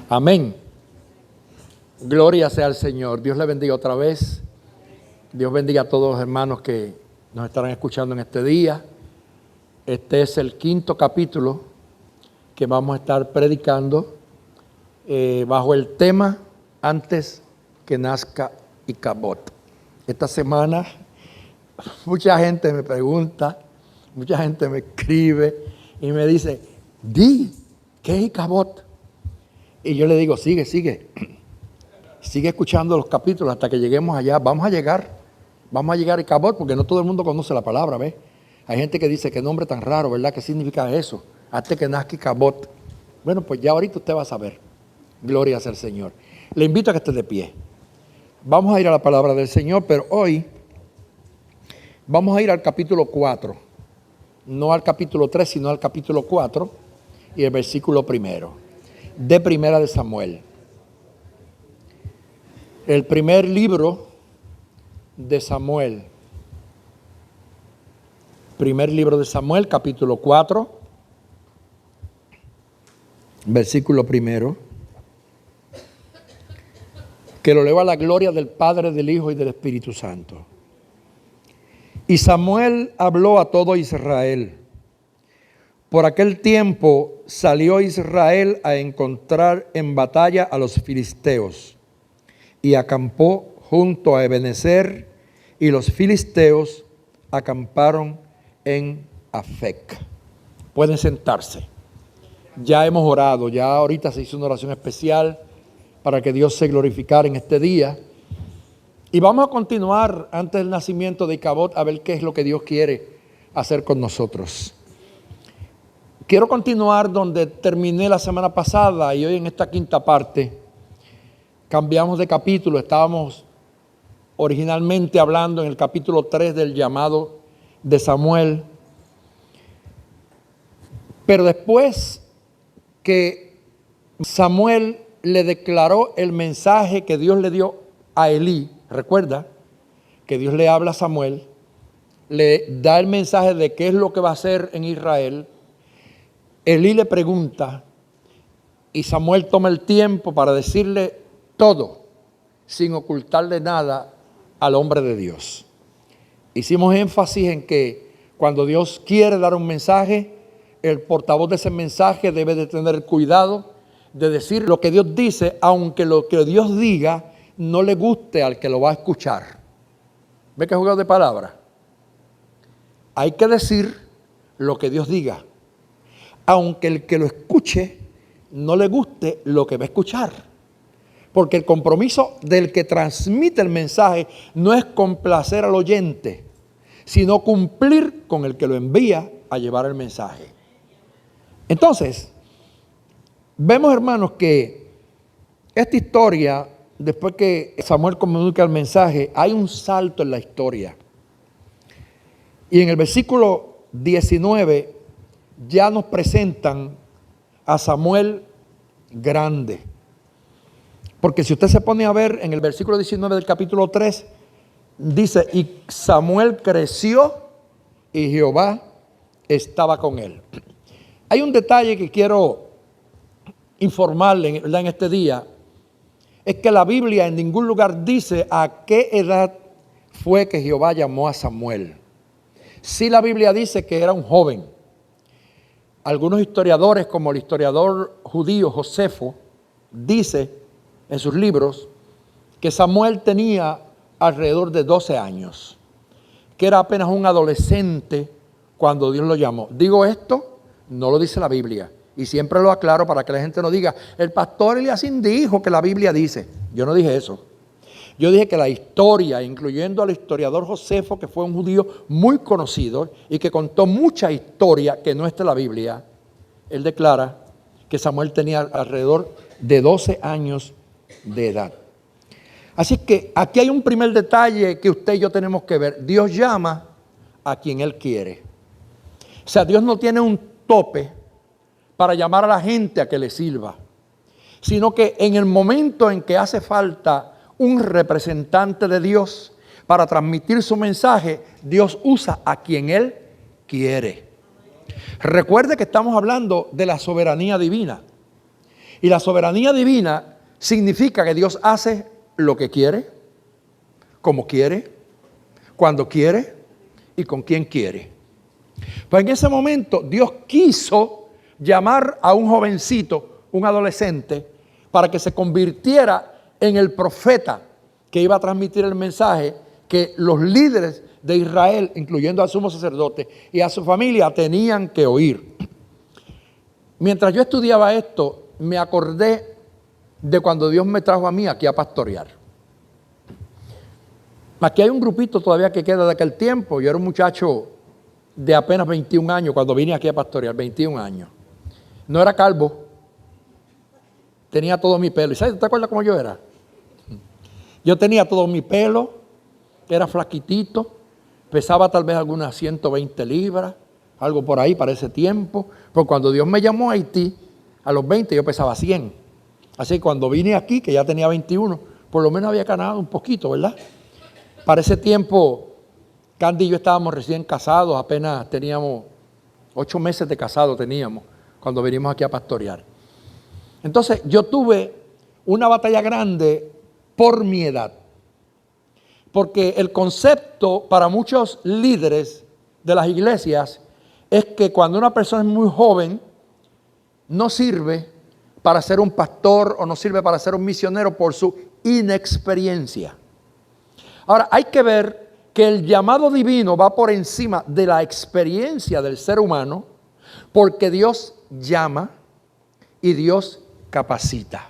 Amén. Gloria sea al Señor. Dios le bendiga otra vez. Dios bendiga a todos los hermanos que nos estarán escuchando en este día. Este es el 5º capítulo que vamos a estar predicando bajo el tema Antes que nazca Icabod. Esta semana mucha gente me pregunta, mucha gente me escribe y me dice, ¿qué es Icabod? Y yo le digo, sigue escuchando los capítulos hasta que lleguemos allá. Vamos a llegar a Icabod, porque no todo el mundo conoce la palabra, ¿ves? Hay gente que dice, qué nombre tan raro, ¿verdad? ¿Qué significa eso? Antes que nazca Icabod. Bueno, pues ya ahorita usted va a saber. Gloria sea al Señor. Le invito a que esté de pie. Vamos a ir a la palabra del Señor, pero hoy vamos a ir al capítulo 4. No al capítulo 3, sino al capítulo 4 y el versículo 1 de Primera de Samuel. El primer libro de Samuel. Primer libro de Samuel, capítulo 4, versículo 1. Que lo leo a la gloria del Padre, del Hijo y del Espíritu Santo. Y Samuel habló a todo Israel. Por aquel tiempo salió Israel a encontrar en batalla a los filisteos y acampó junto a Ebenezer, y los filisteos acamparon en Afec. Pueden sentarse. Ya hemos orado, ya ahorita se hizo una oración especial para que Dios se glorificara en este día. Y vamos a continuar antes del nacimiento de Icabod a ver qué es lo que Dios quiere hacer con nosotros. Quiero continuar donde terminé la semana pasada y hoy en esta 5ª parte cambiamos de capítulo. Estábamos originalmente hablando en el capítulo 3 del llamado de Samuel. Pero después que Samuel le declaró el mensaje que Dios le dio a Elí, recuerda que Dios le habla a Samuel, le da el mensaje de qué es lo que va a hacer en Israel. Elí le pregunta y Samuel toma el tiempo para decirle todo, sin ocultarle nada al hombre de Dios. Hicimos énfasis en que cuando Dios quiere dar un mensaje, el portavoz de ese mensaje debe de tener cuidado de decir lo que Dios dice, aunque lo que Dios diga no le guste al que lo va a escuchar. ¿Ve qué juego de palabras? Hay que decir lo que Dios diga, aunque el que lo escuche no le guste lo que va a escuchar. Porque el compromiso del que transmite el mensaje no es complacer al oyente, sino cumplir con el que lo envía a llevar el mensaje. Entonces, vemos, hermanos, que esta historia, después que Samuel comunica el mensaje, hay un salto en la historia. Y en el versículo 19 ya nos presentan a Samuel grande. Porque si usted se pone a ver en el versículo 19 del capítulo 3, dice, y Samuel creció y Jehová estaba con él. Hay un detalle que quiero informarle en este día, es que la Biblia en ningún lugar dice a qué edad fue que Jehová llamó a Samuel. Sí, la Biblia dice que era un joven. Algunos historiadores, como el historiador judío Josefo, dice en sus libros que Samuel tenía alrededor de 12 años, que era apenas un adolescente cuando Dios lo llamó. Digo esto, no lo dice la Biblia, y siempre lo aclaro para que la gente no diga, el pastor Eliasín dijo que la Biblia dice. Yo no dije eso. Yo dije que la historia, incluyendo al historiador Josefo, que fue un judío muy conocido y que contó mucha historia que no está en la Biblia, él declara que Samuel tenía alrededor de 12 años de edad. Así que aquí hay un primer detalle que usted y yo tenemos que ver. Dios llama a quien Él quiere. O sea, Dios no tiene un tope para llamar a la gente a que le sirva, sino que en el momento en que hace falta un representante de Dios para transmitir su mensaje, Dios usa a quien Él quiere. Recuerde que estamos hablando de la soberanía divina. Y la soberanía divina significa que Dios hace lo que quiere, como quiere, cuando quiere y con quien quiere. Pues en ese momento Dios quiso llamar a un jovencito, un adolescente, para que se convirtiera en el profeta que iba a transmitir el mensaje que los líderes de Israel, incluyendo al sumo sacerdote y a su familia, tenían que oír. Mientras yo estudiaba esto, me acordé de cuando Dios me trajo a mí aquí a pastorear. Aquí hay un grupito todavía que queda de aquel tiempo. Yo era un muchacho de apenas 21 años cuando vine aquí a pastorear, 21 años. No era calvo, tenía todo mi pelo. ¿Y sabes, te acuerdas cómo yo era? Yo tenía todo mi pelo, era flaquitito, pesaba tal vez algunas 120 libras, algo por ahí para ese tiempo. Porque cuando Dios me llamó a Haití, a los 20 yo pesaba 100. Así que cuando vine aquí, que ya tenía 21, por lo menos había ganado un poquito, ¿verdad? Para ese tiempo, Candy y yo estábamos recién casados, apenas teníamos 8 meses de casado teníamos cuando venimos aquí a pastorear. Entonces yo tuve una batalla grande por mi edad. Porque el concepto para muchos líderes de las iglesias es que cuando una persona es muy joven, no sirve para ser un pastor o no sirve para ser un misionero por su inexperiencia. Ahora, hay que ver que el llamado divino va por encima de la experiencia del ser humano, porque Dios llama y Dios capacita.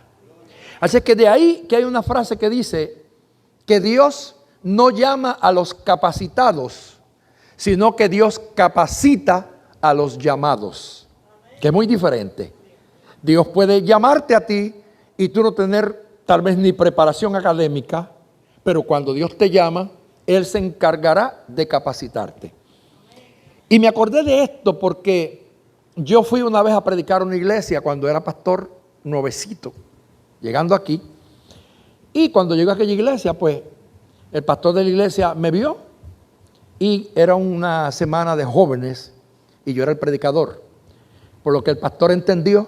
Así que de ahí que hay una frase que dice que Dios no llama a los capacitados, sino que Dios capacita a los llamados, que es muy diferente. Dios puede llamarte a ti y tú no tener tal vez ni preparación académica, pero cuando Dios te llama, Él se encargará de capacitarte. Y me acordé de esto porque yo fui una vez a predicar a una iglesia cuando era pastor nuevecito, llegando aquí. Y cuando llegué a aquella iglesia, pues el pastor de la iglesia me vio y era una semana de jóvenes y yo era el predicador. Por lo que el pastor entendió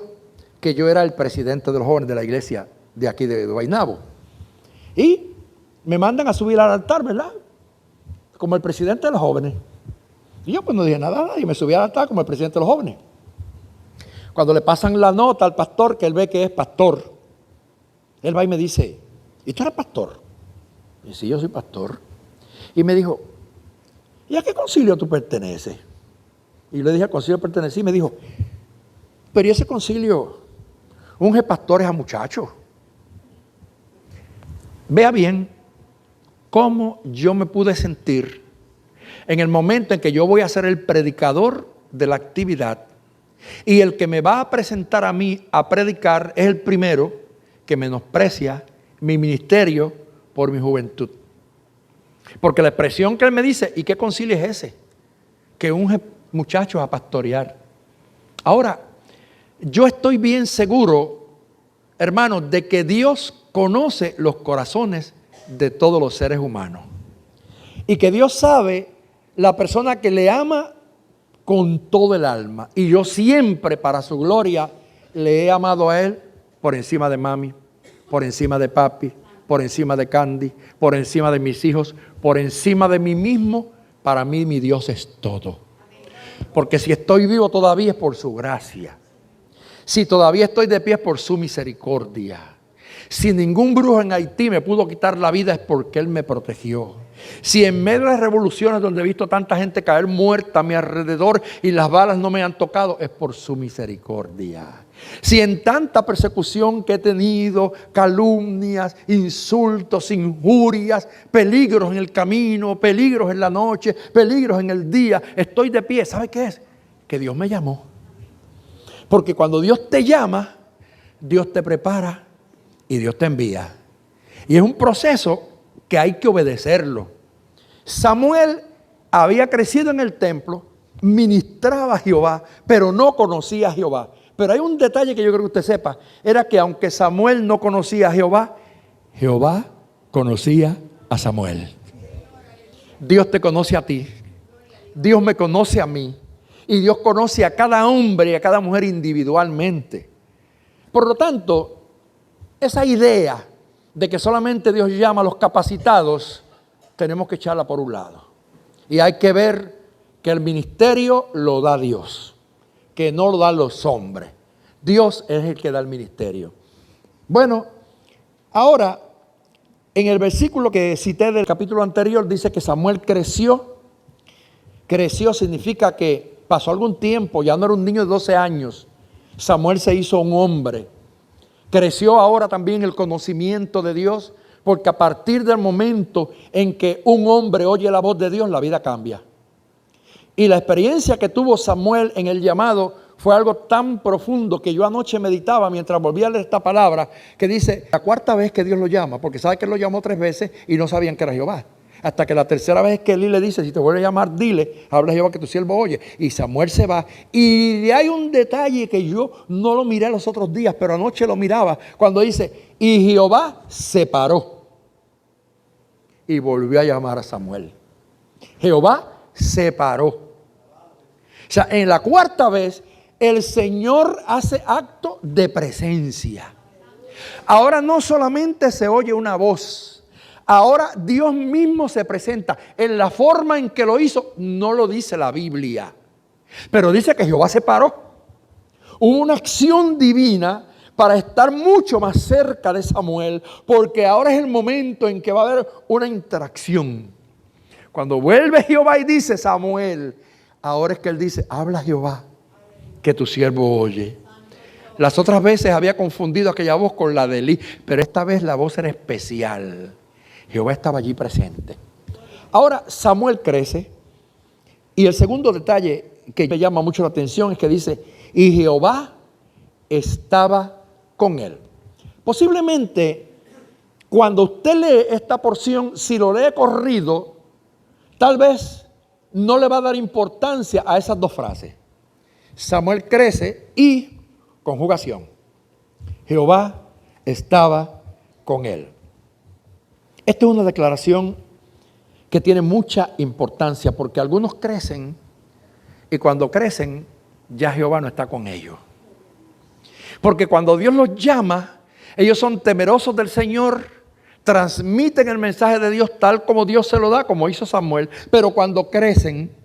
que yo era el presidente de los jóvenes de la iglesia de aquí de Guaynabo. Y me mandan a subir al altar, ¿verdad? Como el presidente de los jóvenes. Y yo pues no dije nada, y me subí al altar como el presidente de los jóvenes. Cuando le pasan la nota al pastor, que él ve que es pastor, él va y me dice, ¿y tú eres pastor? Y sí, yo soy pastor. Y me dijo, ¿y a qué concilio tú perteneces? Y le dije, al concilio pertenecí, y me dijo, pero ¿y ese concilio unge pastores a muchachos? Vea bien cómo yo me pude sentir en el momento en que yo voy a ser el predicador de la actividad y el que me va a presentar a mí a predicar es el primero que menosprecia mi ministerio por mi juventud. Porque la expresión que él me dice, ¿y qué concilio es ese? Que unge muchachos a pastorear. Ahora, yo estoy bien seguro, hermanos, de que Dios conoce los corazones de todos los seres humanos. Y que Dios sabe la persona que le ama con todo el alma. Y yo siempre, para su gloria, le he amado a Él por encima de mami, por encima de papi, por encima de Candy, por encima de mis hijos, por encima de mí mismo. Para mí, mi Dios es todo. Porque si estoy vivo todavía es por su gracia. Si todavía estoy de pie es por su misericordia. Si ningún brujo en Haití me pudo quitar la vida es porque Él me protegió. Si en medio de las revoluciones donde he visto tanta gente caer muerta a mi alrededor y las balas no me han tocado, es por su misericordia. Si en tanta persecución que he tenido, calumnias, insultos, injurias, peligros en el camino, peligros en la noche, peligros en el día, estoy de pie, ¿sabe qué es? Que Dios me llamó. Porque cuando Dios te llama, Dios te prepara y Dios te envía. Y es un proceso que hay que obedecerlo. Samuel había crecido en el templo, ministraba a Jehová, pero no conocía a Jehová. Pero hay un detalle que yo creo que usted sepa, era que aunque Samuel no conocía a Jehová, Jehová conocía a Samuel. Dios te conoce a ti, Dios me conoce a mí, y Dios conoce a cada hombre y a cada mujer individualmente. Por lo tanto, esa idea de que solamente Dios llama a los capacitados, tenemos que echarla por un lado. Y hay que ver que el ministerio lo da Dios, que no lo dan los hombres. Dios es el que da el ministerio. Bueno, ahora, en el versículo que cité del capítulo anterior, dice que Samuel creció. Creció significa que pasó algún tiempo, ya no era un niño de 12 años. Samuel se hizo un hombre. Creció ahora también el conocimiento de Dios, porque a partir del momento en que un hombre oye la voz de Dios, la vida cambia. Y la experiencia que tuvo Samuel en el llamado fue algo tan profundo que yo anoche meditaba mientras volvía a leer esta palabra, que dice, la cuarta vez que Dios lo llama, porque sabe que él lo llamó 3 veces y no sabían que era Jehová. Hasta que la tercera vez que Elí le dice, si te vuelve a llamar, dile, habla Jehová que tu siervo oye. Y Samuel se va. Y hay un detalle que yo no lo miré los otros días, pero anoche lo miraba, cuando dice, y Jehová se paró y volvió a llamar a Samuel. Jehová se paró. O sea, en la cuarta vez, el Señor hace acto de presencia. Ahora no solamente se oye una voz. Ahora Dios mismo se presenta. En la forma en que lo hizo, no lo dice la Biblia. Pero dice que Jehová se paró. Hubo una acción divina para estar mucho más cerca de Samuel, porque ahora es el momento en que va a haber una interacción. Cuando vuelve Jehová y dice, Samuel, ahora es que él dice, habla Jehová, que tu siervo oye. Las otras veces había confundido aquella voz con la de Elí, pero esta vez la voz era especial. Jehová estaba allí presente. Ahora Samuel crece, y el segundo detalle que me llama mucho la atención es que dice, y Jehová estaba con él. Posiblemente cuando usted lee esta porción, si lo lee corrido, tal vez no le va a dar importancia a esas 2 frases. Samuel crece y conjugación. Jehová estaba con él. Esta es una declaración que tiene mucha importancia, porque algunos crecen y cuando crecen ya Jehová no está con ellos. Porque cuando Dios los llama, ellos son temerosos del Señor, transmiten el mensaje de Dios tal como Dios se lo da, como hizo Samuel. Pero cuando crecen,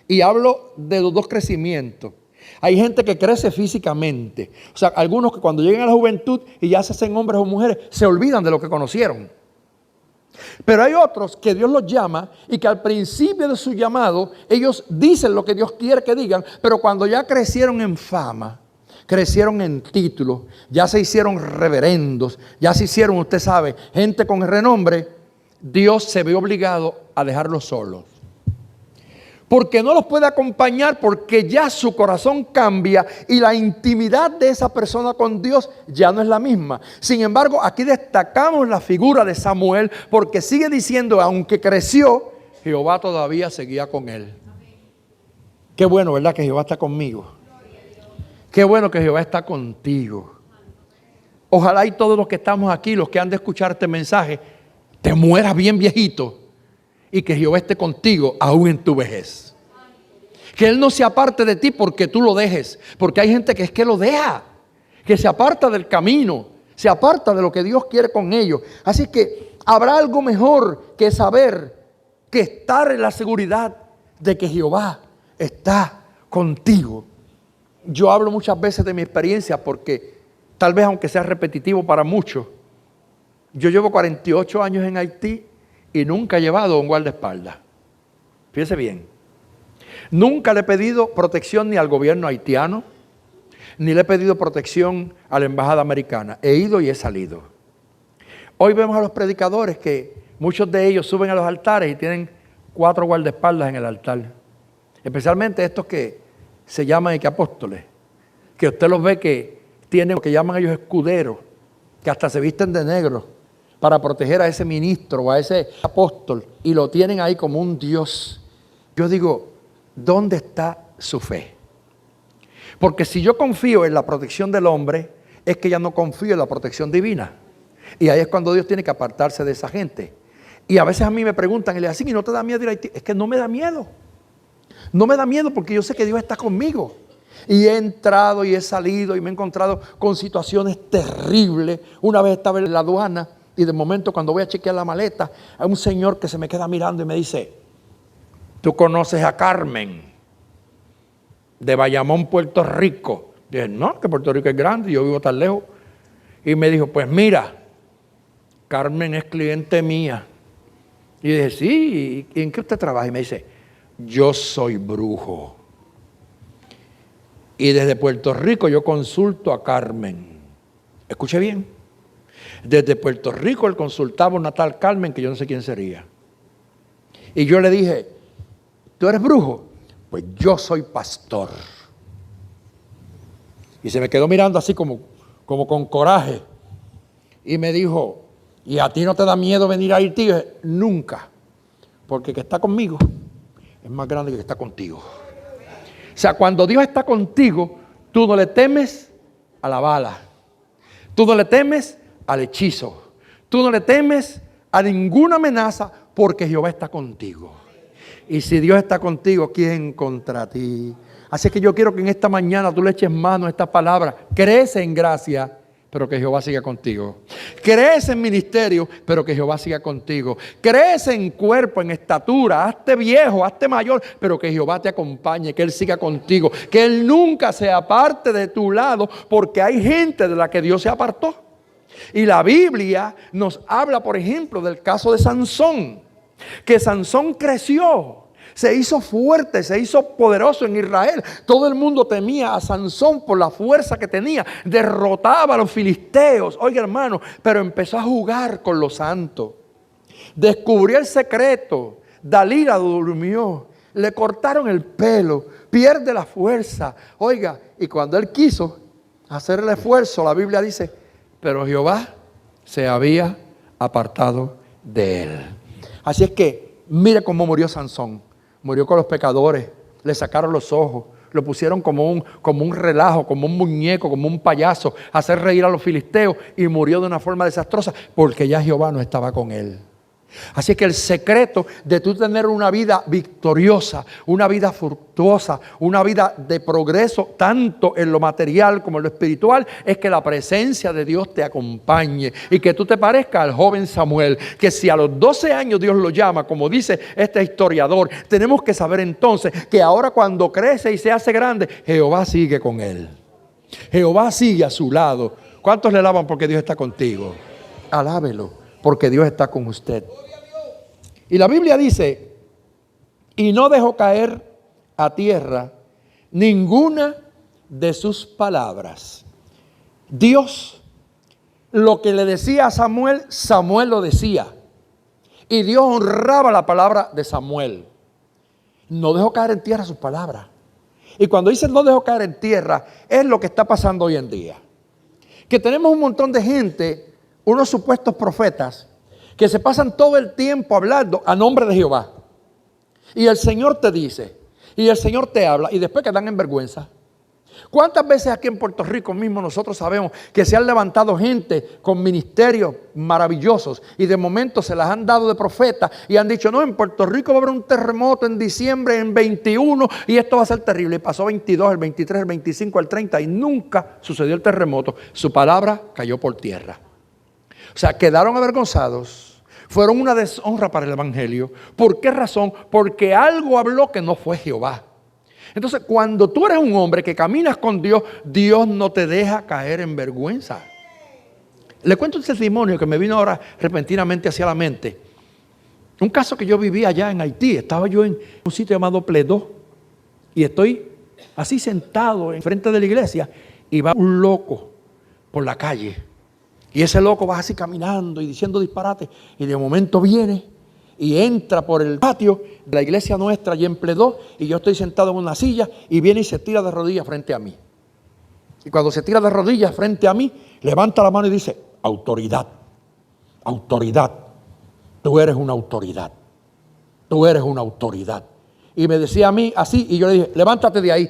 y hablo de los 2 crecimientos, hay gente que crece físicamente. O sea, algunos que cuando llegan a la juventud y ya se hacen hombres o mujeres, se olvidan de lo que conocieron. Pero hay otros que Dios los llama y que al principio de su llamado ellos dicen lo que Dios quiere que digan, pero cuando ya crecieron en fama, crecieron en títulos, ya se hicieron reverendos, ya se hicieron, usted sabe, gente con renombre, Dios se ve obligado a dejarlos solos. Porque no los puede acompañar, porque ya su corazón cambia y la intimidad de esa persona con Dios ya no es la misma. Sin embargo, aquí destacamos la figura de Samuel, porque sigue diciendo, aunque creció, Jehová todavía seguía con él. Qué bueno, ¿verdad? Que Jehová está conmigo. Qué bueno que Jehová está contigo. Ojalá y todos los que estamos aquí, los que han de escuchar este mensaje, te mueras bien viejito y que Jehová esté contigo aún en tu vejez. Que Él no se aparte de ti porque tú lo dejes. Porque hay gente que es que lo deja, que se aparta del camino, se aparta de lo que Dios quiere con ellos. Así que habrá algo mejor que saber, que estar en la seguridad de que Jehová está contigo. Yo hablo muchas veces de mi experiencia porque tal vez aunque sea repetitivo para muchos, yo llevo 48 años en Haití y nunca he llevado un guardaespaldas. Fíjese bien. Nunca le he pedido protección ni al gobierno haitiano, ni le he pedido protección a la embajada americana. He ido y he salido. Hoy vemos a los predicadores que muchos de ellos suben a los altares y tienen 4 guardaespaldas en el altar. Especialmente estos que se llaman que apóstoles, que usted los ve que tienen lo que llaman ellos escuderos, que hasta se visten de negro para proteger a ese ministro o a ese apóstol y lo tienen ahí como un Dios. Yo digo, ¿dónde está su fe? Porque si yo confío en la protección del hombre, es que ya no confío en la protección divina. Y ahí es cuando Dios tiene que apartarse de esa gente. Y a veces a mí me preguntan, y le dicen, ¿y no te da miedo ir a Haití? Es que no me da miedo. No me da miedo porque yo sé que Dios está conmigo. Y he entrado y he salido y me he encontrado con situaciones terribles. Una vez estaba en la aduana y de momento cuando voy a chequear la maleta, hay un señor que se me queda mirando y me dice: ¿tú conoces a Carmen de Bayamón, Puerto Rico? Dije: no, que Puerto Rico es grande, yo vivo tan lejos. Y me dijo: pues mira, Carmen es cliente mía. Y dije: sí, ¿y en qué usted trabaja? Y me dice: yo soy brujo. Y desde Puerto Rico yo consulto a Carmen. Escuche bien. Desde Puerto Rico él consultaba a una tal Carmen que yo no sé quién sería. Y yo le dije: ¿tú eres brujo? Pues yo soy pastor. Y se me quedó mirando así como con coraje. Y me dijo: ¿y a ti no te da miedo venir a Haití? Y yo dije: nunca. Porque el que está conmigo es más grande que el que está contigo. O sea, cuando Dios está contigo, tú no le temes a la bala. Tú no le temes al hechizo. Tú no le temes a ninguna amenaza porque Jehová está contigo. Y si Dios está contigo, ¿quién contra ti? Así que yo quiero que en esta mañana tú le eches mano a esta palabra. Crece en gracia, pero que Jehová siga contigo. Crece en ministerio, pero que Jehová siga contigo. Crece en cuerpo, en estatura, hazte viejo, hazte mayor, pero que Jehová te acompañe, que Él siga contigo. Que Él nunca se aparte de tu lado, porque hay gente de la que Dios se apartó. Y la Biblia nos habla, por ejemplo, del caso de Sansón. Que Sansón creció, se hizo fuerte, se hizo poderoso en Israel. Todo el mundo temía a Sansón por la fuerza que tenía. Derrotaba a los filisteos. Oiga, hermano, pero empezó a jugar con los santos. Descubrió el secreto. Dalila durmió. Le cortaron el pelo. Pierde la fuerza. Oiga, y cuando él quiso hacer el esfuerzo, la Biblia dice: pero Jehová se había apartado de él. Así es que mire cómo murió Sansón. Murió con los pecadores, le sacaron los ojos, lo pusieron como un relajo, como un muñeco, como un payaso, a hacer reír a los filisteos, y murió de una forma desastrosa porque ya Jehová no estaba con él. Así que el secreto de tú tener una vida victoriosa, una vida fructuosa, una vida de progreso, tanto en lo material como en lo espiritual, es que la presencia de Dios te acompañe y que tú te parezcas al joven Samuel, que si a los 12 años Dios lo llama, como dice este historiador, tenemos que saber entonces que ahora cuando crece y se hace grande, Jehová sigue con él. Jehová sigue a su lado. ¿Cuántos le alaban porque Dios está contigo? Alábelo, porque Dios está con usted. Y la Biblia dice: y no dejó caer a tierra ninguna de sus palabras. Dios, lo que le decía a Samuel, Samuel lo decía. Y Dios honraba la palabra de Samuel. No dejó caer en tierra sus palabras. Y cuando dice no dejó caer en tierra, es lo que está pasando hoy en día. Que tenemos un montón de gente, unos supuestos profetas, que se pasan todo el tiempo hablando a nombre de Jehová. Y el Señor te dice, y el Señor te habla, y después quedan en vergüenza. ¿Cuántas veces aquí en Puerto Rico mismo nosotros sabemos que se han levantado gente con ministerios maravillosos y de momento se las han dado de profeta y han dicho: no, en Puerto Rico va a haber un terremoto en diciembre, en 21, y esto va a ser terrible? Y pasó 22, el 23, el 25, el 30 y nunca sucedió el terremoto. Su palabra cayó por tierra. O sea, quedaron avergonzados, fueron una deshonra para el evangelio. ¿Por qué razón? Porque algo habló que no fue Jehová. Entonces, cuando tú eres un hombre que caminas con Dios, Dios no te deja caer en vergüenza. Le cuento un testimonio que me vino ahora repentinamente hacia la mente. Un caso que yo vivía allá en Haití. Estaba yo en un sitio llamado Pledó y estoy así sentado enfrente de la iglesia y va un loco por la calle. Y ese loco va así caminando y diciendo disparates. Y de momento viene y entra por el patio de la iglesia nuestra allí en Pledó. Y yo estoy sentado en una silla y viene y se tira de rodillas frente a mí. Y cuando se tira de rodillas frente a mí, levanta la mano y dice: autoridad, autoridad. Tú eres una autoridad. Tú eres una autoridad. Y me decía a mí así, y yo le dije: levántate de ahí,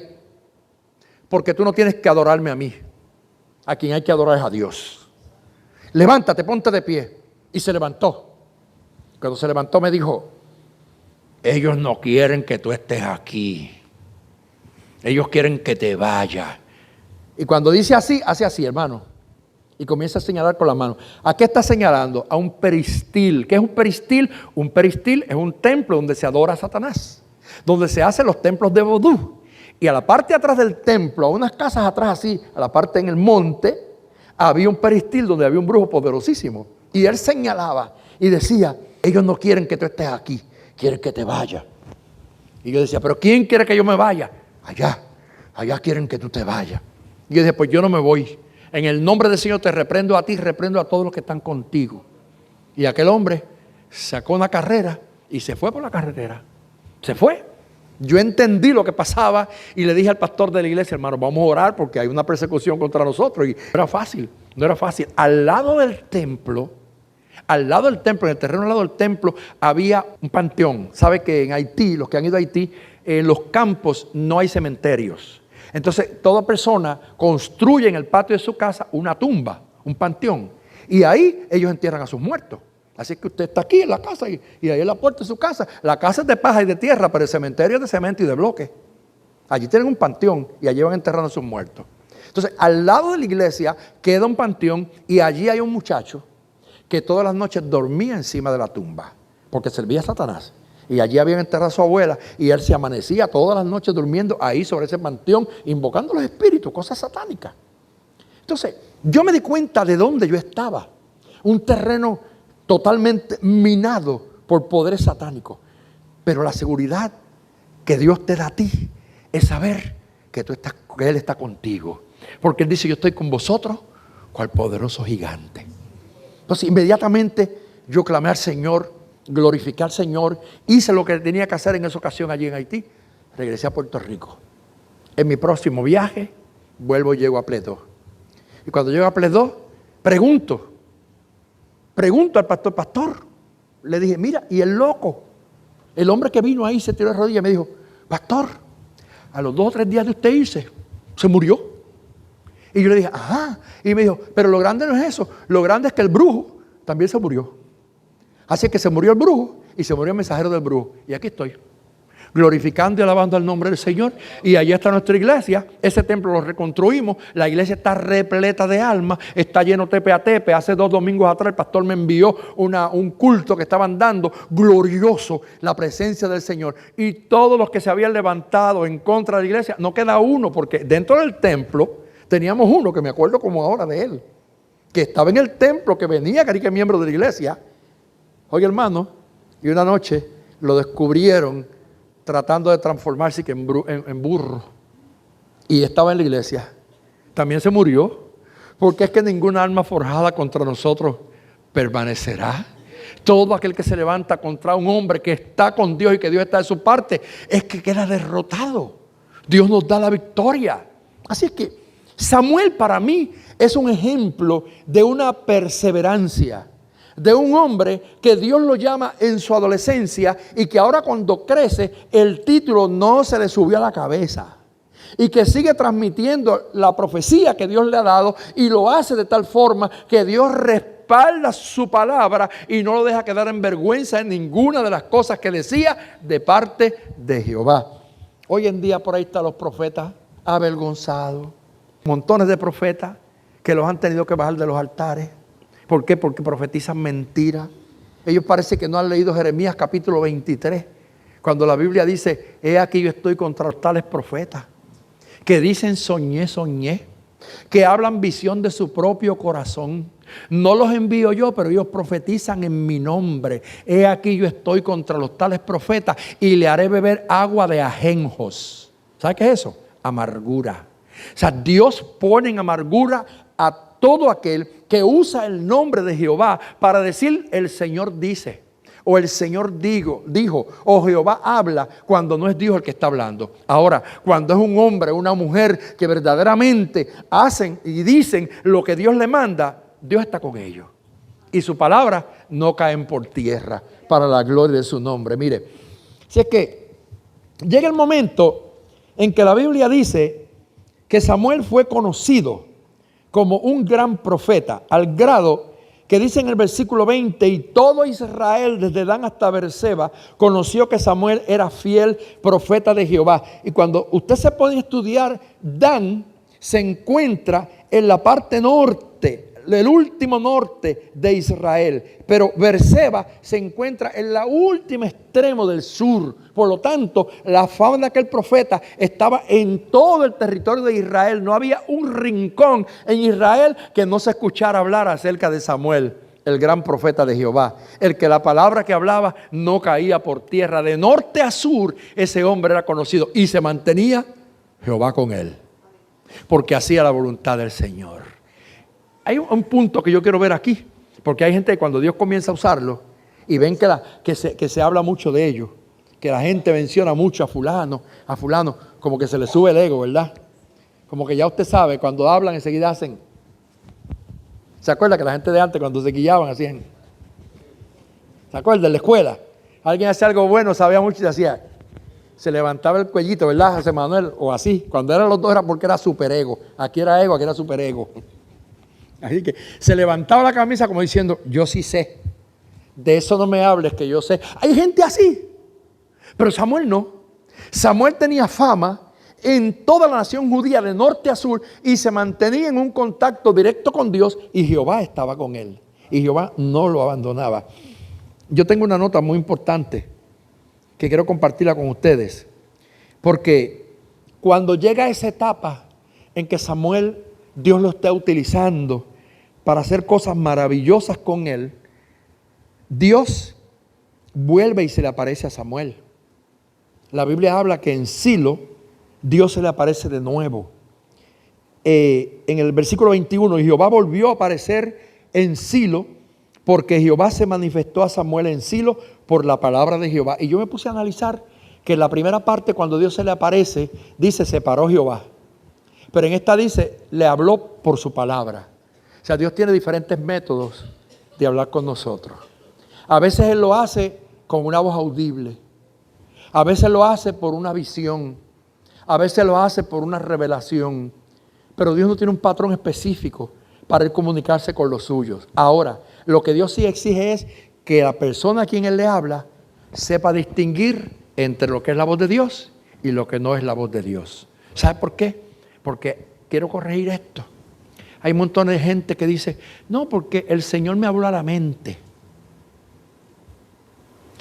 porque tú no tienes que adorarme a mí. A quien hay que adorar es a Dios. Levántate, ponte de pie. Y se levantó. Cuando se levantó me dijo: ellos no quieren que tú estés aquí. Ellos quieren que te vayas. Y cuando dice así, hace así, hermano. Y comienza a señalar con la mano. ¿A qué está señalando? A un peristil. ¿Qué es un peristil? Un peristil es un templo donde se adora a Satanás, donde se hacen los templos de vodú. Y a la parte de atrás del templo, a unas casas atrás así, a la parte en el monte, había un peristil donde había un brujo poderosísimo. Y él señalaba y decía, ellos no quieren que tú estés aquí, quieren que te vayas. Y yo decía, pero ¿quién quiere que yo me vaya? Allá quieren que tú te vayas. Y yo dije, pues yo no me voy. En el nombre del Señor te reprendo a ti, reprendo a todos los que están contigo. Y aquel hombre sacó una carrera y se fue por la carretera. Se fue. Yo entendí lo que pasaba y le dije al pastor de la iglesia, hermano, vamos a orar porque hay una persecución contra nosotros. Y no era fácil. Al lado del templo, en el terreno al lado del templo, había un panteón. ¿Sabe que en Haití, los que han ido a Haití, en los campos no hay cementerios? Entonces, toda persona construye en el patio de su casa una tumba, un panteón. Y ahí ellos entierran a sus muertos. Así que usted está aquí en la casa y ahí es la puerta de su casa. La casa es de paja y de tierra, pero el cementerio es de cemento y de bloque. Allí tienen un panteón y allí van enterrando a sus muertos. Entonces, al lado de la iglesia queda un panteón y allí hay un muchacho que todas las noches dormía encima de la tumba porque servía a Satanás. Y allí habían enterrado a su abuela y él se amanecía todas las noches durmiendo ahí sobre ese panteón, invocando los espíritus, cosas satánicas. Entonces, yo me di cuenta de dónde yo estaba. Un terreno totalmente minado por poderes satánicos. Pero la seguridad que Dios te da a ti es saber que Él está contigo. Porque Él dice, yo estoy con vosotros, cual poderoso gigante. Entonces, inmediatamente yo clamé al Señor, glorifiqué al Señor, hice lo que tenía que hacer en esa ocasión allí en Haití, regresé a Puerto Rico. En mi próximo viaje, vuelvo y llego a Pledó. Y cuando llego a Pledó, pregunto al pastor, le dije, mira, y el loco, el hombre que vino ahí se tiró de rodillas y me dijo, pastor, a los 2 o 3 días de usted irse, se murió. Y yo le dije, ajá, y me dijo, pero lo grande no es eso, lo grande es que el brujo también se murió. Así que se murió el brujo y se murió el mensajero del brujo. Y aquí estoy, glorificando y alabando el nombre del Señor. Y allí está nuestra iglesia. Ese templo lo reconstruimos. La iglesia está repleta de almas. Está lleno tepe a tepe. Hace 2 domingos atrás el pastor me envió un culto que estaban dando. Glorioso, la presencia del Señor. Y todos los que se habían levantado en contra de la iglesia, no queda uno, porque dentro del templo teníamos uno, que me acuerdo como ahora de él, que estaba en el templo, que venía, que era miembro de la iglesia. Oye, hermano, y una noche lo descubrieron tratando de transformarse en burro. Y estaba en la iglesia. También se murió. Porque es que ninguna arma forjada contra nosotros permanecerá. Todo aquel que se levanta contra un hombre que está con Dios y que Dios está de su parte, es que queda derrotado. Dios nos da la victoria. Así es que Samuel para mí es un ejemplo de una perseverancia, de un hombre que Dios lo llama en su adolescencia y que ahora cuando crece el título no se le subió a la cabeza y que sigue transmitiendo la profecía que Dios le ha dado y lo hace de tal forma que Dios respalda su palabra y no lo deja quedar en vergüenza en ninguna de las cosas que decía de parte de Jehová. Hoy en día por ahí están los profetas avergonzados, montones de profetas que los han tenido que bajar de los altares. ¿Por qué? Porque profetizan mentiras. Ellos parece que no han leído Jeremías capítulo 23, cuando la Biblia dice, he aquí yo estoy contra los tales profetas, que dicen soñé, que hablan visión de su propio corazón. No los envío yo, pero ellos profetizan en mi nombre. He aquí yo estoy contra los tales profetas y le haré beber agua de ajenjos. ¿Sabe qué es eso? Amargura. O sea, Dios pone en amargura a todo aquel que usa el nombre de Jehová para decir el Señor dice, o el Señor dijo, o Jehová habla, cuando no es Dios el que está hablando. Ahora, cuando es un hombre o una mujer que verdaderamente hacen y dicen lo que Dios le manda, Dios está con ellos. Y su palabra no caen por tierra para la gloria de su nombre. Mire, si es que llega el momento en que la Biblia dice que Samuel fue conocido como un gran profeta, al grado que dice en el versículo 20, y todo Israel desde Dan hasta Beerseba conoció que Samuel era fiel profeta de Jehová. Y cuando usted se pone a estudiar, Dan se encuentra en la parte norte, el último norte de Israel, pero Beerseba se encuentra en la última extremo del sur. Por lo tanto, la fama de aquel profeta estaba en todo el territorio de Israel. No había un rincón en Israel que no se escuchara hablar acerca de Samuel, el gran profeta de Jehová, el que la palabra que hablaba no caía por tierra. De norte a sur ese hombre era conocido y se mantenía Jehová con él, porque hacía la voluntad del Señor. Hay un punto que yo quiero ver aquí, porque hay gente que cuando Dios comienza a usarlo y ven que se habla mucho de ellos, que la gente menciona mucho a fulano, como que se le sube el ego, ¿verdad? Como que ya usted sabe, cuando hablan enseguida hacen. ¿Se acuerda que la gente de antes cuando se guillaban hacían? ¿Se acuerda? En la escuela, alguien hacía algo bueno, sabía mucho y hacía. Se levantaba el cuellito, ¿verdad, José Manuel? O así. Cuando eran los dos era porque era superego. Aquí era ego, aquí era superego. Así que se levantaba la camisa como diciendo, yo sí sé. De eso no me hables, que yo sé. Hay gente así. Pero Samuel no. Samuel tenía fama en toda la nación judía de norte a sur y se mantenía en un contacto directo con Dios y Jehová estaba con él. Y Jehová no lo abandonaba. Yo tengo una nota muy importante que quiero compartirla con ustedes. Porque cuando llega esa etapa en que Samuel, Dios lo está utilizando para hacer cosas maravillosas con él, Dios vuelve y se le aparece a Samuel. La Biblia habla que en Silo Dios se le aparece de nuevo. En el versículo 21, y Jehová volvió a aparecer en Silo, porque Jehová se manifestó a Samuel en Silo por la palabra de Jehová. Y yo me puse a analizar que en la primera parte, cuando Dios se le aparece, dice, se paró Jehová. Pero en esta dice, le habló por su palabra. O sea, Dios tiene diferentes métodos de hablar con nosotros. A veces Él lo hace con una voz audible. A veces lo hace por una visión. A veces lo hace por una revelación. Pero Dios no tiene un patrón específico para Él comunicarse con los suyos. Ahora, lo que Dios sí exige es que la persona a quien Él le habla sepa distinguir entre lo que es la voz de Dios y lo que no es la voz de Dios. ¿Sabe por qué? Porque quiero corregir esto. Hay un montón de gente que dice, no, porque el Señor me habló a la mente.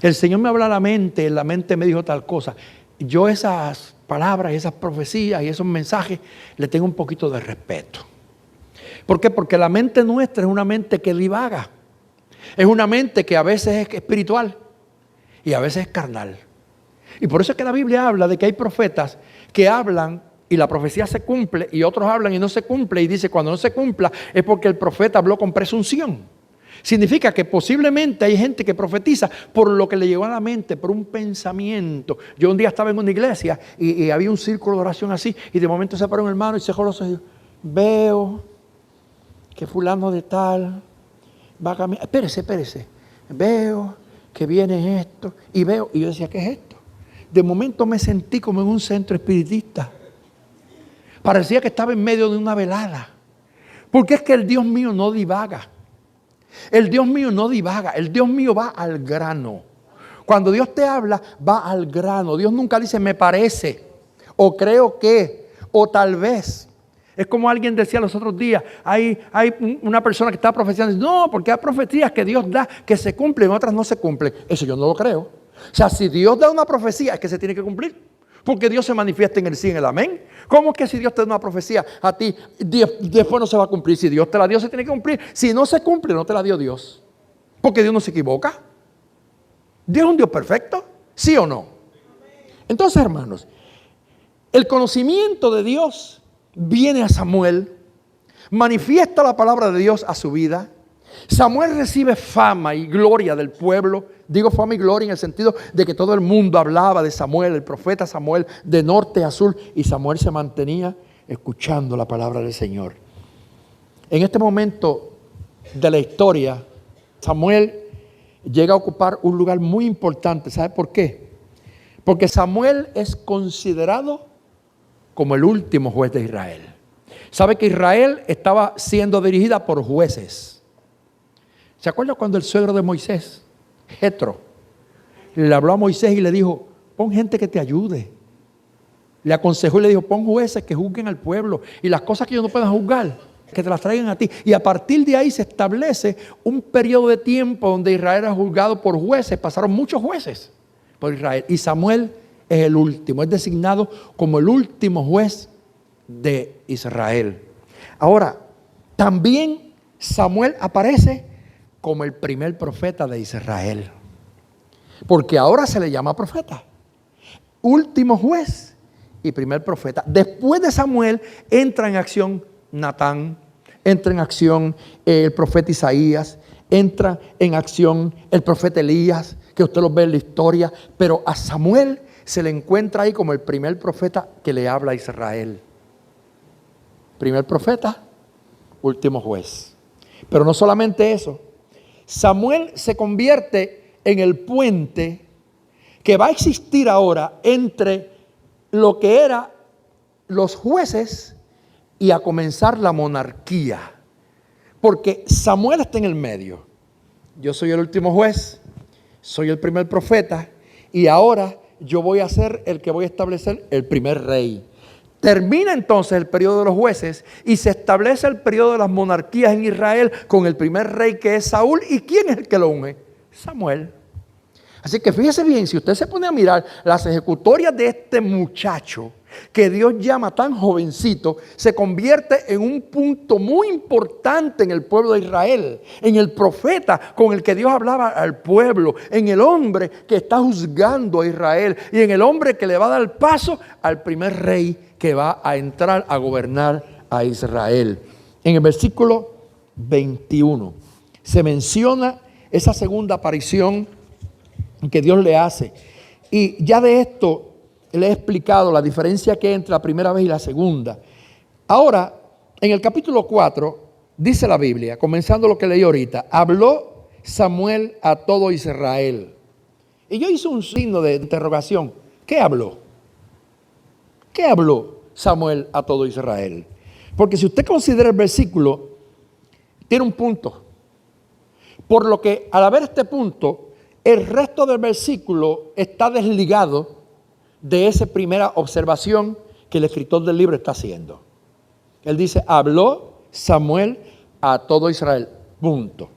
El Señor me habló a la mente, en la mente me dijo tal cosa. Yo esas palabras, esas profecías y esos mensajes le tengo un poquito de respeto. ¿Por qué? Porque la mente nuestra es una mente que divaga. Es una mente que a veces es espiritual y a veces es carnal. Y por eso es que la Biblia habla de que hay profetas que hablan y la profecía se cumple y otros hablan y no se cumple. Y dice, cuando no se cumpla es porque el profeta habló con presunción. Significa que posiblemente hay gente que profetiza por lo que le llegó a la mente, por un pensamiento. Yo un día estaba en una iglesia y había un círculo de oración así y de momento se paró un hermano y se dejó los ojos y dijo, veo que fulano de tal va a caminar. Espérese. Veo que viene esto y veo. Y yo decía, ¿qué es esto? De momento me sentí como en un centro espiritista. Parecía que estaba en medio de una velada. Porque es que el Dios mío no divaga. El Dios mío no divaga. El Dios mío va al grano. Cuando Dios te habla, va al grano. Dios nunca dice, me parece, o creo que, o tal vez. Es como alguien decía los otros días, hay una persona que está profetizando, no, porque hay profecías que Dios da, que se cumplen, otras no se cumplen. Eso yo no lo creo. O sea, si Dios da una profecía, es que se tiene que cumplir. Porque Dios se manifiesta en el sí y en el amén. ¿Cómo es que si Dios te da una profecía a ti, después no se va a cumplir? Si Dios te la dio, se tiene que cumplir. Si no se cumple, no te la dio Dios. Porque Dios no se equivoca. Dios es un Dios perfecto, ¿sí o no? Entonces, hermanos, el conocimiento de Dios viene a Samuel, manifiesta la palabra de Dios a su vida. Samuel recibe fama y gloria del pueblo. Digo fama y gloria en el sentido de que todo el mundo hablaba de Samuel, el profeta Samuel, de norte a sur. Y Samuel se mantenía escuchando la palabra del Señor. En este momento de la historia, Samuel llega a ocupar un lugar muy importante. ¿Sabe por qué? Porque Samuel es considerado como el último juez de Israel. ¿Sabe que Israel estaba siendo dirigida por jueces? ¿Se acuerda cuando el suegro de Moisés, Jetro, le habló a Moisés y le dijo, pon gente que te ayude? Le aconsejó y le dijo, pon jueces que juzguen al pueblo. Y las cosas que ellos no puedan juzgar, que te las traigan a ti. Y a partir de ahí se establece un periodo de tiempo donde Israel era juzgado por jueces. Pasaron muchos jueces por Israel. Y Samuel es el último. Es designado como el último juez de Israel. Ahora, también Samuel aparece como el primer profeta de Israel. Porque ahora se le llama profeta. Último juez y primer profeta. Después de Samuel entra en acción Natán, entra en acción el profeta Isaías, entra en acción el profeta Elías, que usted lo ve en la historia, pero a Samuel se le encuentra ahí como el primer profeta que le habla a Israel. Primer profeta, último juez. Pero no solamente eso, Samuel se convierte en el puente que va a existir ahora entre lo que eran los jueces y a comenzar la monarquía. Porque Samuel está en el medio. Yo soy el último juez, soy el primer profeta y ahora yo voy a ser el que voy a establecer el primer rey. Termina entonces el periodo de los jueces y se establece el periodo de las monarquías en Israel con el primer rey que es Saúl. ¿Y quién es el que lo unge? Samuel. Así que fíjese bien, si usted se pone a mirar las ejecutorias de este muchacho que Dios llama tan jovencito, se convierte en un punto muy importante en el pueblo de Israel, en el profeta con el que Dios hablaba al pueblo, en el hombre que está juzgando a Israel y en el hombre que le va a dar paso al primer rey que va a entrar a gobernar a Israel. En el versículo 21 se menciona esa segunda aparición que Dios le hace. Y ya de esto le he explicado la diferencia que hay entre la primera vez y la segunda. Ahora, en el capítulo 4, dice la Biblia, comenzando lo que leí ahorita, habló Samuel a todo Israel. Y yo hice un signo de interrogación. ¿Qué habló? ¿Qué habló Samuel a todo Israel? Porque si usted considera el versículo, tiene un punto. Por lo que al haber este punto, el resto del versículo está desligado de esa primera observación que el escritor del libro está haciendo. Él dice, habló Samuel a todo Israel, punto.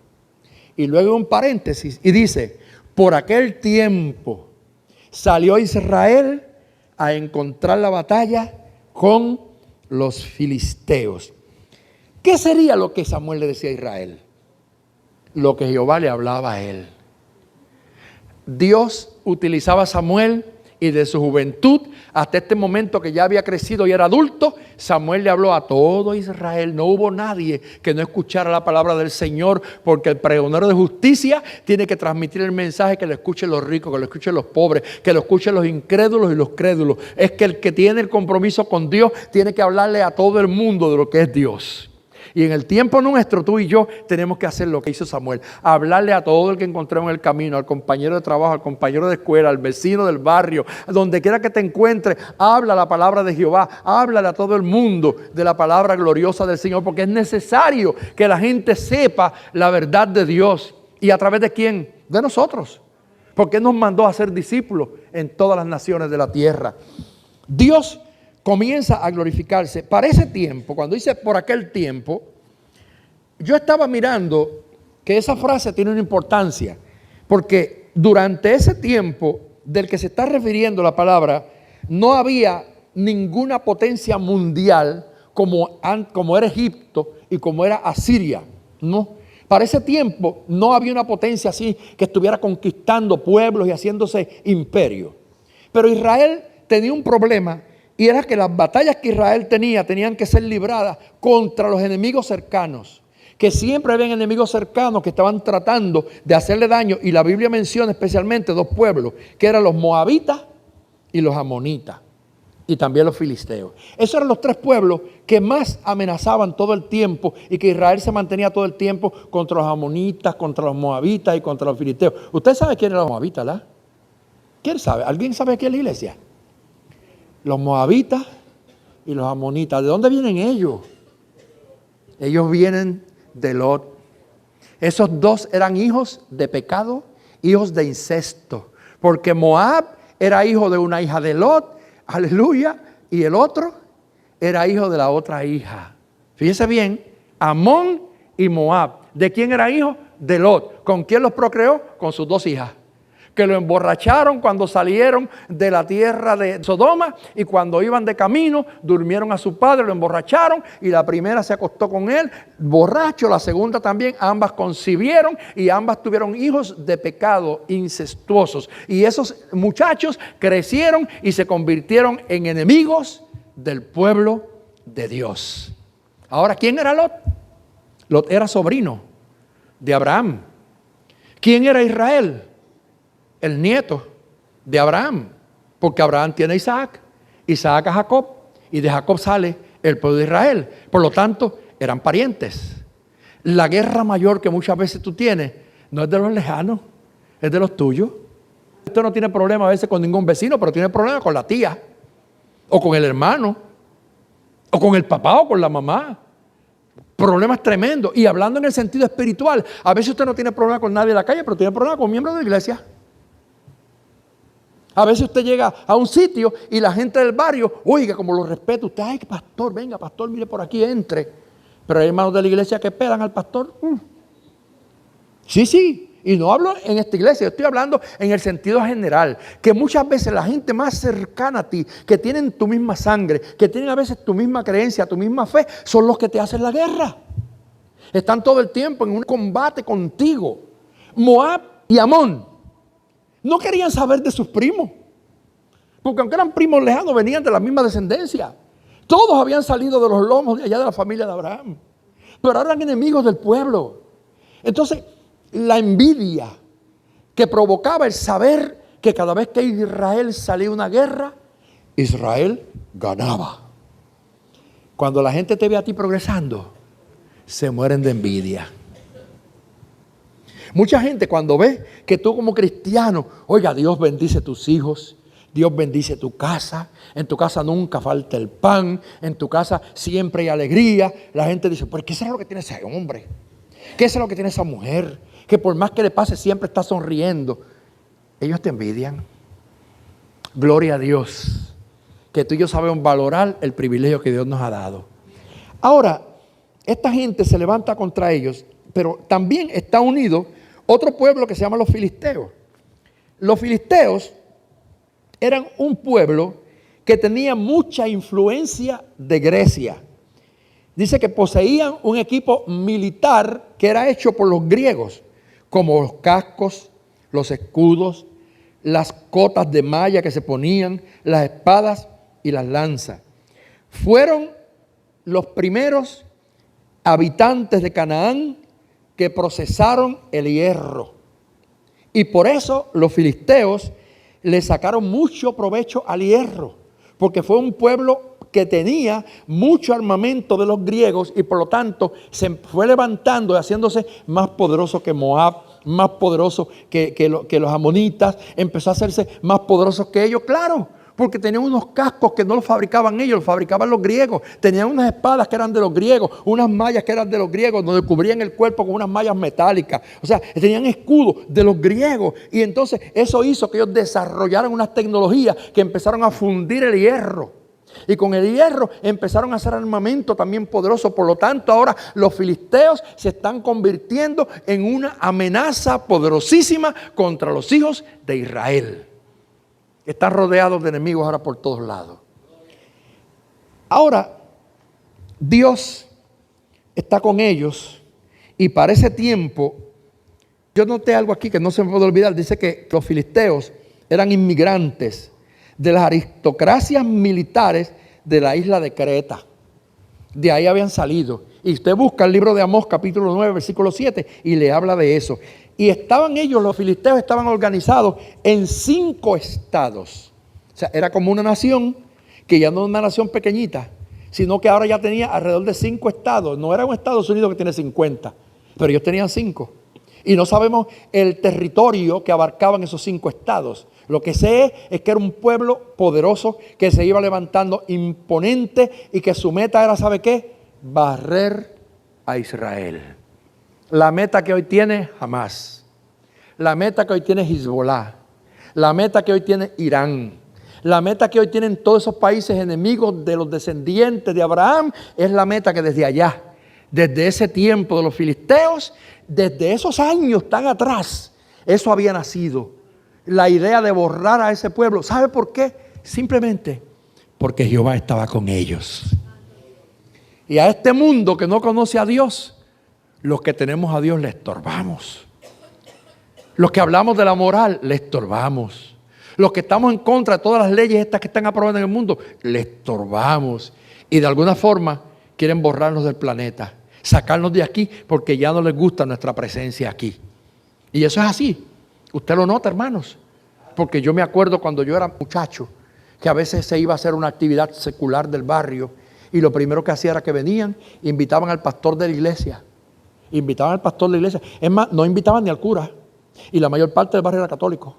Y luego un paréntesis y dice, por aquel tiempo salió Israel a encontrar la batalla con los filisteos. ¿Qué sería lo que Samuel le decía a Israel? Lo que Jehová le hablaba a él. Dios utilizaba a Samuel y de su juventud hasta este momento que ya había crecido y era adulto, Samuel le habló a todo Israel. No hubo nadie que no escuchara la palabra del Señor, porque el pregonero de justicia tiene que transmitir el mensaje que lo escuchen los ricos, que lo escuchen los pobres, que lo escuchen los incrédulos y los crédulos. Es que el que tiene el compromiso con Dios tiene que hablarle a todo el mundo de lo que es Dios. Y en el tiempo nuestro, tú y yo tenemos que hacer lo que hizo Samuel. Hablarle a todo el que encontremos en el camino, al compañero de trabajo, al compañero de escuela, al vecino del barrio, donde quiera que te encuentres, habla la palabra de Jehová, háblale a todo el mundo de la palabra gloriosa del Señor, porque es necesario que la gente sepa la verdad de Dios. ¿Y a través de quién? De nosotros. Porque Él nos mandó a ser discípulos en todas las naciones de la tierra. Dios comienza a glorificarse. Para ese tiempo, cuando dice por aquel tiempo, yo estaba mirando que esa frase tiene una importancia, porque durante ese tiempo del que se está refiriendo la palabra, no había ninguna potencia mundial como era Egipto y como era Asiria, ¿no? Para ese tiempo no había una potencia así que estuviera conquistando pueblos y haciéndose imperio. Pero Israel tenía un problema. Y era que las batallas que Israel tenía tenían que ser libradas contra los enemigos cercanos. Que siempre habían enemigos cercanos que estaban tratando de hacerle daño. Y la Biblia menciona especialmente dos pueblos, que eran los moabitas y los amonitas. Y también los filisteos. Esos eran los tres pueblos que más amenazaban todo el tiempo y que Israel se mantenía todo el tiempo contra los amonitas, contra los moabitas y contra los filisteos. ¿Usted sabe quién eran los moabitas, verdad? ¿Quién sabe? ¿Alguien sabe aquí en la iglesia? Los moabitas y los amonitas. ¿De dónde vienen ellos? Ellos vienen de Lot. Esos dos eran hijos de pecado, hijos de incesto. Porque Moab era hijo de una hija de Lot, aleluya, y el otro era hijo de la otra hija. Fíjese bien, Amón y Moab. ¿De quién era hijo? De Lot. ¿Con quién los procreó? Con sus dos hijas, que lo emborracharon cuando salieron de la tierra de Sodoma, y cuando iban de camino durmieron a su padre, lo emborracharon, y la primera se acostó con él borracho, la segunda también. Ambas concibieron y ambas tuvieron hijos de pecado, incestuosos, y esos muchachos crecieron y se convirtieron en enemigos del pueblo de Dios. Ahora, ¿quién era Lot? Lot era sobrino de Abraham. ¿Quién era Israel? El nieto de Abraham, porque Abraham tiene a Isaac, Isaac a Jacob, y de Jacob sale el pueblo de Israel. Por lo tanto, eran parientes. La guerra mayor que muchas veces tú tienes no es de los lejanos, es de los tuyos. Usted no tiene problema a veces con ningún vecino, pero tiene problema con la tía, o con el hermano, o con el papá, o con la mamá. Problemas tremendos. Y hablando en el sentido espiritual, a veces usted no tiene problema con nadie en la calle, pero tiene problema con miembros de la iglesia. A veces usted llega a un sitio y la gente del barrio, oiga, como lo respeto, usted, ay, pastor, venga, pastor, mire por aquí, entre. Pero hay hermanos de la iglesia que esperan al pastor. Sí, y no hablo en esta iglesia, yo estoy hablando en el sentido general, que muchas veces la gente más cercana a ti, que tienen tu misma sangre, que tienen a veces tu misma creencia, tu misma fe, son los que te hacen la guerra. Están todo el tiempo en un combate contigo. Moab y Amón no querían saber de sus primos, porque aunque eran primos lejanos, venían de la misma descendencia. Todos habían salido de los lomos de allá de la familia de Abraham, pero eran enemigos del pueblo. Entonces, la envidia que provocaba el saber que cada vez que Israel salía a una guerra, Israel ganaba. Cuando la gente te ve a ti progresando, se mueren de envidia. Mucha gente cuando ve que tú como cristiano, oiga, Dios bendice tus hijos, Dios bendice tu casa, en tu casa nunca falta el pan, en tu casa siempre hay alegría. La gente dice, ¿pero qué será lo que tiene ese hombre? ¿Qué será lo que tiene esa mujer? Que por más que le pase siempre está sonriendo. Ellos te envidian. Gloria a Dios, que tú y yo sabemos valorar el privilegio que Dios nos ha dado. Ahora, esta gente se levanta contra ellos, pero también está unido otro pueblo que se llama los filisteos. Los filisteos eran un pueblo que tenía mucha influencia de Grecia. Dice que poseían un equipo militar que era hecho por los griegos, como los cascos, los escudos, las cotas de malla que se ponían, las espadas y las lanzas. Fueron los primeros habitantes de Canaán que procesaron el hierro. Y por eso los filisteos le sacaron mucho provecho al hierro, porque fue un pueblo que tenía mucho armamento de los griegos y por lo tanto se fue levantando y haciéndose más poderoso que Moab, más poderoso que los amonitas, empezó a hacerse más poderoso que ellos, claro, porque tenían unos cascos que no los fabricaban ellos, los fabricaban los griegos. Tenían unas espadas que eran de los griegos, unas mallas que eran de los griegos, donde cubrían el cuerpo con unas mallas metálicas. O sea, tenían escudos de los griegos. Y entonces eso hizo que ellos desarrollaran unas tecnologías que empezaron a fundir el hierro. Y con el hierro empezaron a hacer armamento también poderoso. Por lo tanto, ahora los filisteos se están convirtiendo en una amenaza poderosísima contra los hijos de Israel. Están rodeados de enemigos ahora por todos lados. Ahora, Dios está con ellos y para ese tiempo, yo noté algo aquí que no se me puede olvidar. Dice que los filisteos eran inmigrantes de las aristocracias militares de la isla de Creta. De ahí habían salido. Y usted busca el libro de Amós, capítulo 9, versículo 7, y le habla de eso. Y estaban ellos, los filisteos, estaban organizados en 5 estados. O sea, era como una nación, que ya no es una nación pequeñita, sino que ahora ya tenía alrededor de 5 estados. No era un Estados Unidos que tiene 50, pero ellos tenían 5. Y no sabemos el territorio que abarcaban esos 5 estados. Lo que sé es que era un pueblo poderoso que se iba levantando imponente y que su meta era, ¿sabe qué? Barrer a Israel. La meta que hoy tiene Hamás. La meta que hoy tiene Hezbollah. La meta que hoy tiene Irán. La meta que hoy tienen todos esos países enemigos de los descendientes de Abraham es la meta que desde allá, desde ese tiempo de los filisteos, desde esos años tan atrás, eso había nacido. La idea de borrar a ese pueblo. ¿Sabe por qué? Simplemente porque Jehová estaba con ellos. Y a este mundo que no conoce a Dios, los que tenemos a Dios le estorbamos. Los que hablamos de la moral, le estorbamos. Los que estamos en contra de todas las leyes estas que están aprobadas en el mundo, le estorbamos. Y de alguna forma quieren borrarnos del planeta, sacarnos de aquí porque ya no les gusta nuestra presencia aquí. Y eso es así. Usted lo nota, hermanos. Porque yo me acuerdo cuando yo era muchacho, que a veces se iba a hacer una actividad secular del barrio y lo primero que hacía era que venían, invitaban al pastor de la iglesia. Invitaban al pastor de la iglesia. Es más, no invitaban ni al cura. Y la mayor parte del barrio era católico.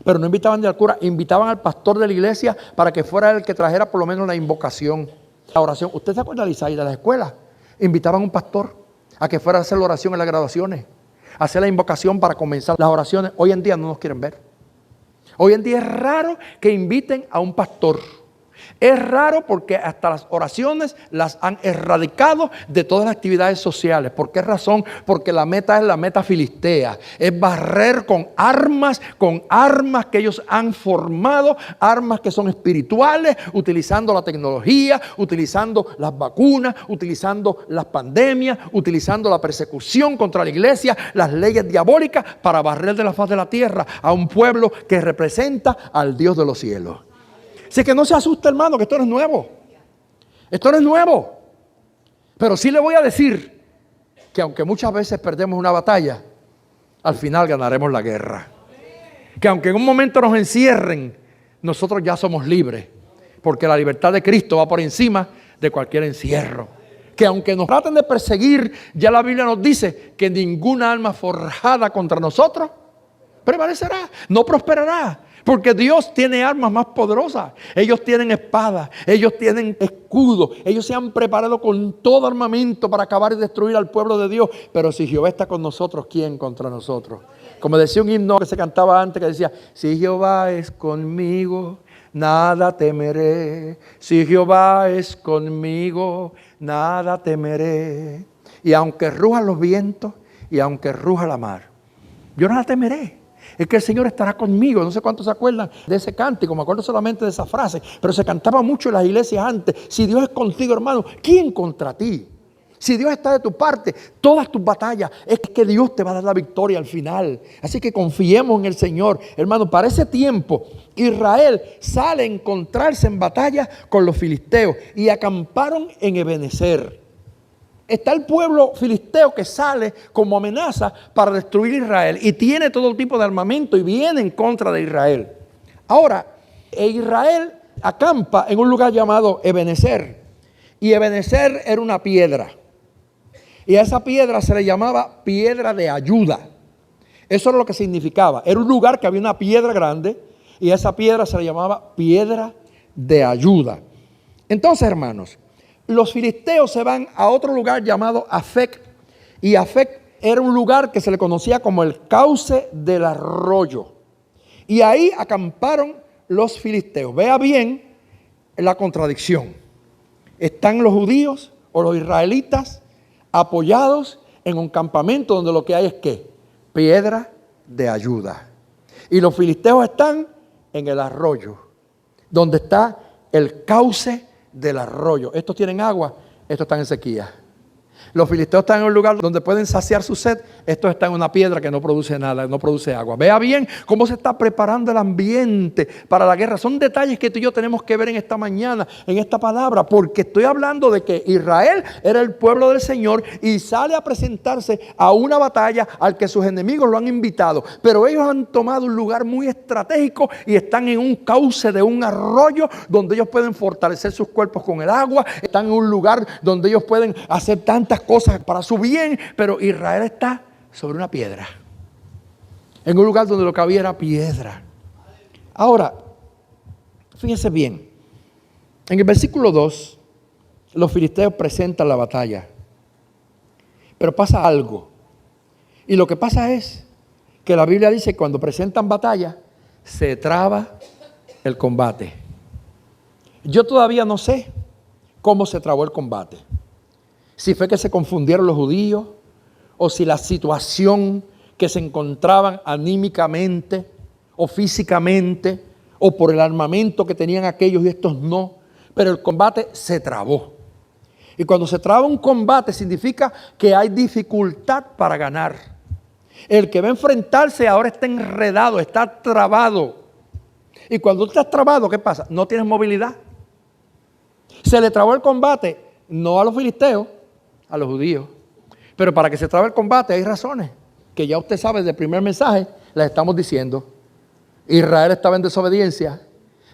Pero no invitaban ni al cura, invitaban al pastor de la iglesia para que fuera el que trajera por lo menos la invocación, la oración. ¿Usted se acuerda, Isai, de la escuela? Invitaban a un pastor a que fuera a hacer la oración en las graduaciones, a hacer la invocación para comenzar las oraciones. Hoy en día no nos quieren ver. Hoy en día es raro que inviten a un pastor. Es raro porque hasta las oraciones las han erradicado de todas las actividades sociales. ¿Por qué razón? Porque la meta es la meta filistea. Es barrer con armas que ellos han formado, armas que son espirituales, utilizando la tecnología, utilizando las vacunas, utilizando las pandemias, utilizando la persecución contra la iglesia, las leyes diabólicas para barrer de la faz de la tierra a un pueblo que representa al Dios de los cielos. Así que no se asuste, hermano, que esto no es nuevo. Esto no es nuevo. Pero sí le voy a decir que aunque muchas veces perdemos una batalla, al final ganaremos la guerra. Que aunque en un momento nos encierren, nosotros ya somos libres. Porque la libertad de Cristo va por encima de cualquier encierro. Que aunque nos traten de perseguir, ya la Biblia nos dice que ninguna arma forjada contra nosotros prevalecerá, no prosperará. Porque Dios tiene armas más poderosas. Ellos tienen espadas, ellos tienen escudos, ellos se han preparado con todo armamento para acabar y destruir al pueblo de Dios. Pero si Jehová está con nosotros, ¿quién contra nosotros? Como decía un himno que se cantaba antes que decía: si Jehová es conmigo, nada temeré. Si Jehová es conmigo, nada temeré. Y aunque rujan los vientos y aunque ruja la mar, yo nada temeré. Es que el Señor estará conmigo. No sé cuántos se acuerdan de ese cántico, me acuerdo solamente de esa frase, pero se cantaba mucho en las iglesias antes. Si Dios es contigo, hermano, ¿quién contra ti? Si Dios está de tu parte, todas tus batallas, es que Dios te va a dar la victoria al final. Así que confiemos en el Señor. Hermano, para ese tiempo, Israel sale a encontrarse en batalla con los filisteos y acamparon en Ebenezer. Está el pueblo filisteo que sale como amenaza para destruir Israel y tiene todo tipo de armamento y viene en contra de Israel. Ahora, Israel acampa en un lugar llamado Ebenezer. Y Ebenezer era una piedra. Y a esa piedra se le llamaba piedra de ayuda. Eso era lo que significaba. Era un lugar que había una piedra grande y a esa piedra se le llamaba piedra de ayuda. Entonces, hermanos, los filisteos se van a otro lugar llamado Afec. Y Afec era un lugar que se le conocía como el cauce del arroyo. Y ahí acamparon los filisteos. Vea bien la contradicción. Están los judíos o los israelitas apoyados en un campamento donde lo que hay es ¿qué? Piedra de ayuda. Y los filisteos están en el arroyo, donde está el cauce del arroyo. Estos tienen agua, estos están en sequía. Los filisteos están en un lugar donde pueden saciar su sed. Estos están en una piedra que no produce nada, no produce agua. Vea bien cómo se está preparando el ambiente para la guerra. Son detalles que tú y yo tenemos que ver en esta mañana, en esta palabra, porque estoy hablando de que Israel era el pueblo del Señor y sale a presentarse a una batalla al que sus enemigos lo han invitado. Pero ellos han tomado un lugar muy estratégico y están en un cauce de un arroyo donde ellos pueden fortalecer sus cuerpos con el agua. Están en un lugar donde ellos pueden hacer tantas cosas para su bien, pero Israel está sobre una piedra, en un lugar donde lo que había era piedra. Ahora, fíjense bien, en el versículo 2, los filisteos presentan la batalla, pero pasa algo. Y lo que pasa es que la Biblia dice que cuando presentan batalla, se traba el combate. Yo todavía no sé cómo se trabó el combate. Si fue que se confundieron los judíos, o si la situación que se encontraban anímicamente o físicamente, o por el armamento que tenían aquellos y estos no, pero el combate se trabó. Y cuando se traba un combate significa que hay dificultad para ganar. El que va a enfrentarse ahora está enredado, está trabado. Y cuando tú estás trabado, ¿qué pasa? No tienes movilidad. Se le trabó el combate, no a los filisteos, a los judíos. Pero para que se trabe el combate hay razones, que ya usted sabe desde el primer mensaje, las estamos diciendo. Israel estaba en desobediencia,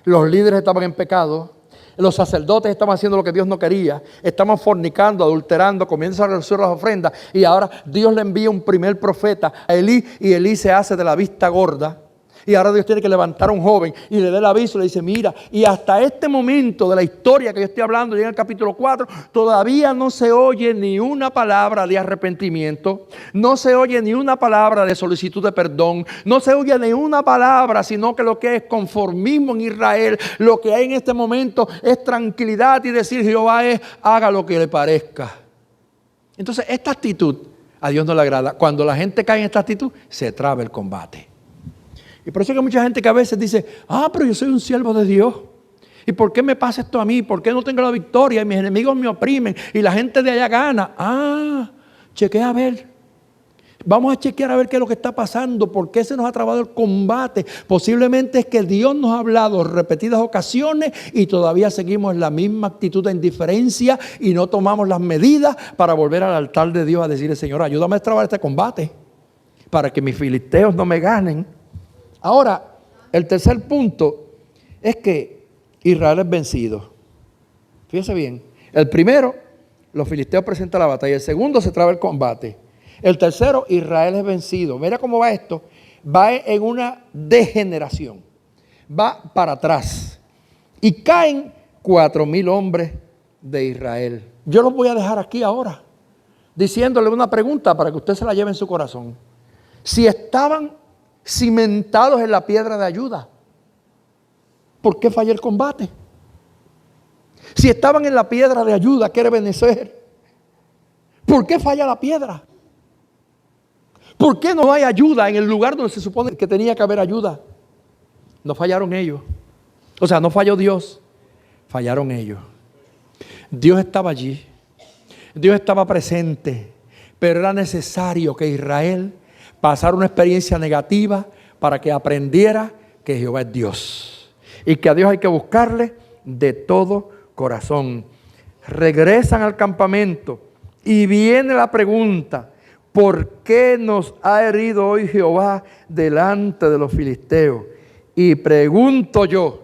los líderes estaban en pecado, los sacerdotes estaban haciendo lo que Dios no quería, estaban fornicando, adulterando, comienzan a recibir las ofrendas, y ahora Dios le envía un primer profeta a Elí, y Elí se hace de la vista gorda. Y ahora Dios tiene que levantar a un joven y le da el aviso, le dice, mira, y hasta este momento de la historia que yo estoy hablando, ya en el capítulo 4, todavía no se oye ni una palabra de arrepentimiento, no se oye ni una palabra de solicitud de perdón, no se oye ni una palabra, sino que lo que es conformismo en Israel, lo que hay en este momento es tranquilidad y decir, Jehová es, haga lo que le parezca. Entonces, esta actitud a Dios no le agrada. Cuando la gente cae en esta actitud, se traba el combate. Y por eso hay mucha gente que a veces dice, pero yo soy un siervo de Dios. ¿Y por qué me pasa esto a mí? ¿Por qué no tengo la victoria? Y mis enemigos me oprimen y la gente de allá gana. Chequea a ver. Vamos a chequear a ver qué es lo que está pasando. ¿Por qué se nos ha trabado el combate? Posiblemente es que Dios nos ha hablado en repetidas ocasiones y todavía seguimos en la misma actitud de indiferencia y no tomamos las medidas para volver al altar de Dios a decirle, Señor, ayúdame a trabar este combate para que mis filisteos no me ganen. Ahora, el tercer punto es que Israel es vencido. Fíjese bien. El primero, los filisteos presentan la batalla. El segundo, se traba el combate. El tercero, Israel es vencido. Mira cómo va esto. Va en una degeneración. Va para atrás. Y caen 4,000 hombres de Israel. Yo los voy a dejar aquí ahora, diciéndole una pregunta para que usted se la lleve en su corazón. Si estaban cimentados en la piedra de ayuda, ¿por qué falla el combate? Si estaban en la piedra de ayuda, que era Ebenezer, ¿por qué falla la piedra? ¿Por qué no hay ayuda en el lugar donde se supone que tenía que haber ayuda? No fallaron ellos. O sea, no falló Dios, fallaron ellos. Dios estaba allí, Dios estaba presente, pero era necesario que Israel pasar una experiencia negativa para que aprendiera que Jehová es Dios y que a Dios hay que buscarle de todo corazón. Regresan al campamento y viene la pregunta, ¿por qué nos ha herido hoy Jehová delante de los filisteos? Y pregunto yo,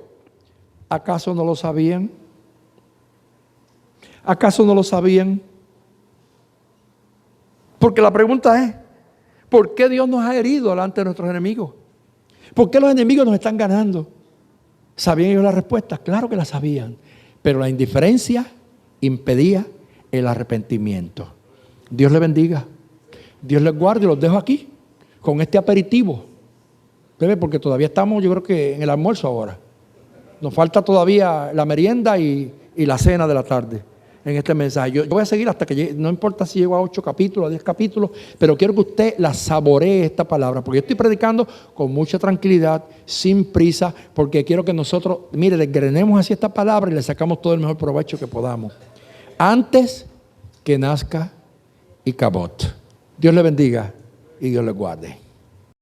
¿acaso no lo sabían? ¿Acaso no lo sabían? Porque la pregunta es, ¿por qué Dios nos ha herido delante de nuestros enemigos? ¿Por qué los enemigos nos están ganando? ¿Sabían ellos la respuesta? Claro que la sabían. Pero la indiferencia impedía el arrepentimiento. Dios les bendiga. Dios les guarde. Los dejo aquí con este aperitivo. ¿Ve? Porque todavía estamos, yo creo que en el almuerzo ahora. Nos falta todavía la merienda y la cena de la tarde. En este mensaje. Yo voy a seguir hasta que llegue, no importa si llego a 8 capítulos, a 10 capítulos, pero quiero que usted la saboree esta palabra, porque yo estoy predicando con mucha tranquilidad, sin prisa, porque quiero que nosotros, mire, desgrenemos así esta palabra y le sacamos todo el mejor provecho que podamos. Antes que nazca Icabod. Dios le bendiga y Dios le guarde.